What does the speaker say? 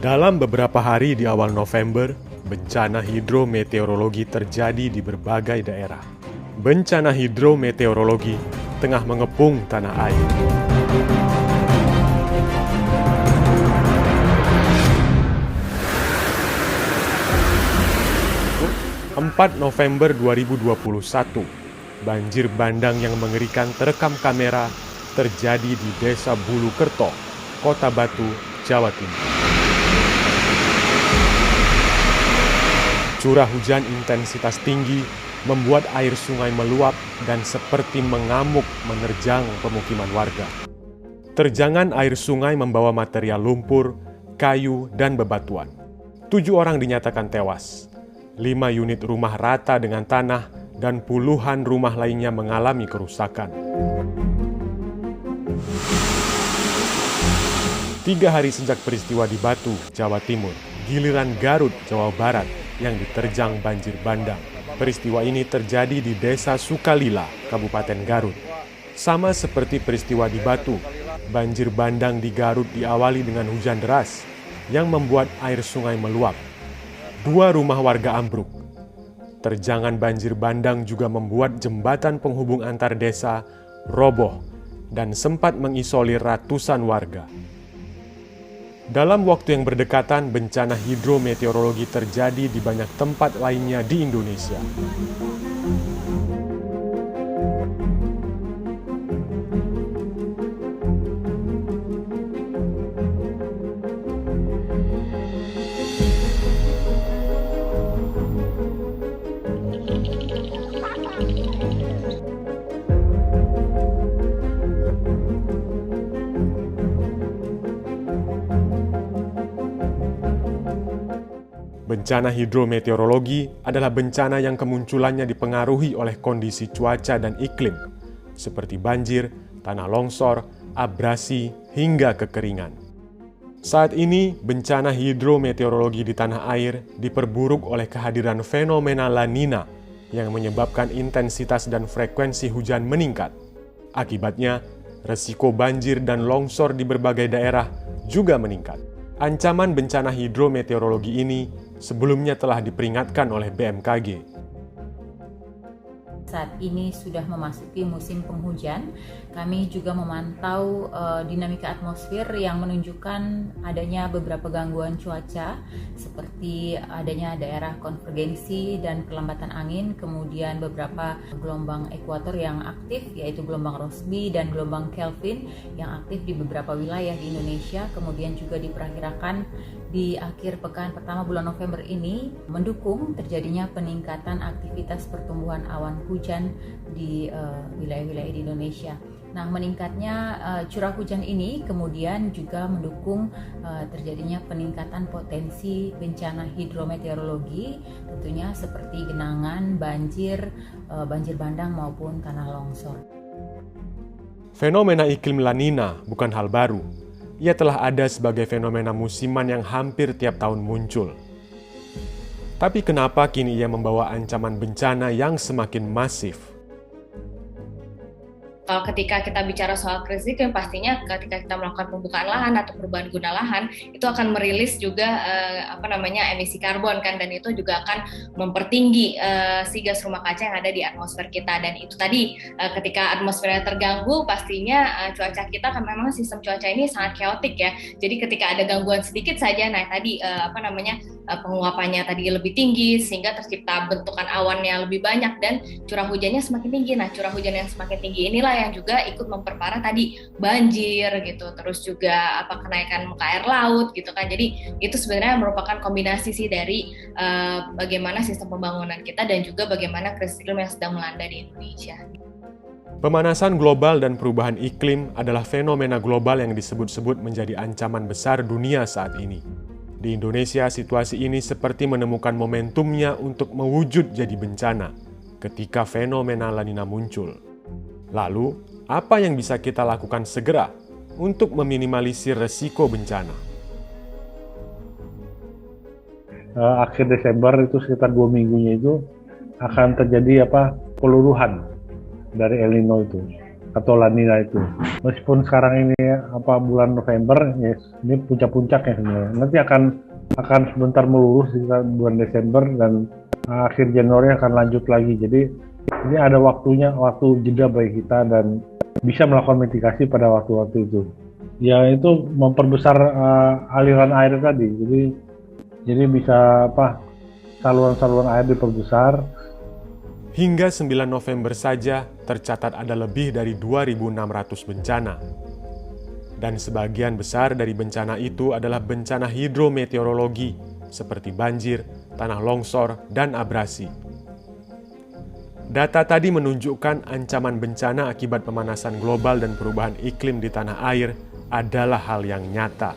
Dalam beberapa hari di awal November, bencana hidrometeorologi terjadi di berbagai daerah. Bencana hidrometeorologi tengah mengepung tanah air. (4 November 2021), banjir bandang yang mengerikan terekam kamera terjadi di Desa Bulukerto, Kota Batu, Jawa Timur. Curah hujan intensitas tinggi membuat air sungai meluap dan seperti mengamuk menerjang pemukiman warga. Terjangan air sungai membawa material lumpur, kayu, dan bebatuan. 7 orang dinyatakan tewas. 5 unit rumah rata dengan tanah dan puluhan rumah lainnya mengalami kerusakan. 3 hari sejak peristiwa di Batu, Jawa Timur, giliran Garut, Jawa Barat yang diterjang banjir bandang. Peristiwa ini terjadi di Desa Sukalila, Kabupaten Garut. Sama seperti peristiwa di Batu, banjir bandang di Garut diawali dengan hujan deras yang membuat air sungai meluap. 2 rumah warga ambruk. Terjangan banjir bandang juga membuat jembatan penghubung antar desa roboh dan sempat mengisolir ratusan warga. Dalam waktu yang berdekatan, bencana hidrometeorologi terjadi di banyak tempat lainnya di Indonesia. Bencana hidrometeorologi adalah bencana yang kemunculannya dipengaruhi oleh kondisi cuaca dan iklim, seperti banjir, tanah longsor, abrasi, hingga kekeringan. Saat ini, bencana hidrometeorologi di tanah air diperburuk oleh kehadiran fenomena La Nina yang menyebabkan intensitas dan frekuensi hujan meningkat. Akibatnya, resiko banjir dan longsor di berbagai daerah juga meningkat. Ancaman bencana hidrometeorologi ini sebelumnya telah diperingatkan oleh BMKG. Saat ini sudah memasuki musim penghujan, kami juga memantau dinamika atmosfer yang menunjukkan adanya beberapa gangguan cuaca seperti adanya daerah konvergensi dan kelambatan angin, kemudian beberapa gelombang ekuator yang aktif yaitu gelombang Rossby dan gelombang Kelvin yang aktif di beberapa wilayah di Indonesia, kemudian juga diperkirakan di akhir pekan pertama bulan November ini mendukung terjadinya peningkatan aktivitas pertumbuhan awan hujan di wilayah-wilayah di Indonesia. Nah, meningkatnya curah hujan ini kemudian juga mendukung terjadinya peningkatan potensi bencana hidrometeorologi, tentunya seperti genangan, banjir, banjir bandang maupun tanah longsor. Fenomena iklim La Nina bukan hal baru. Ia telah ada sebagai fenomena musiman yang hampir tiap tahun muncul. Tapi kenapa kini ia membawa ancaman bencana yang semakin masif? Kalau ketika kita bicara soal krisis iklim, pastinya ketika kita melakukan pembukaan lahan atau perubahan guna lahan, itu akan merilis juga emisi karbon kan, dan itu juga akan mempertinggi si gas rumah kaca yang ada di atmosfer kita. Dan itu tadi ketika atmosfernya terganggu, pastinya cuaca kita kan memang sistem cuaca ini sangat chaotic ya. Jadi ketika ada gangguan sedikit saja, nah tadi penguapannya tadi lebih tinggi sehingga tercipta bentukan awannya lebih banyak dan curah hujannya semakin tinggi. Nah, curah hujan yang semakin tinggi inilah yang juga ikut memperparah tadi banjir gitu, terus juga kenaikan muka air laut gitu kan. Jadi itu sebenarnya merupakan kombinasi sih dari bagaimana sistem pembangunan kita dan juga bagaimana krisis iklim yang sedang melanda di Indonesia. Pemanasan global dan perubahan iklim adalah fenomena global yang disebut-sebut menjadi ancaman besar dunia saat ini. Di Indonesia, situasi ini seperti menemukan momentumnya untuk mewujud jadi bencana ketika fenomena La Nina muncul. Lalu, apa yang bisa kita lakukan segera untuk meminimalisir resiko bencana? Akhir Desember itu sekitar 2 minggunya itu akan terjadi peluruhan dari El Nino itu. atau La Nina itu. Meskipun sekarang ini bulan November, ya, ini puncak-puncaknya sebenarnya. Nanti akan sebentar melurus di bulan Desember dan akhir Januari akan lanjut lagi. Jadi ini ada waktu jeda bagi kita dan bisa melakukan mitigasi pada waktu-waktu itu. Ya itu memperbesar aliran air tadi. Jadi bisa saluran-saluran air diperbesar. Hingga 9 November saja tercatat ada lebih dari 2.600 bencana. Dan sebagian besar dari bencana itu adalah bencana hidrometeorologi seperti banjir, tanah longsor, dan abrasi. Data tadi menunjukkan ancaman bencana akibat pemanasan global dan perubahan iklim di tanah air adalah hal yang nyata.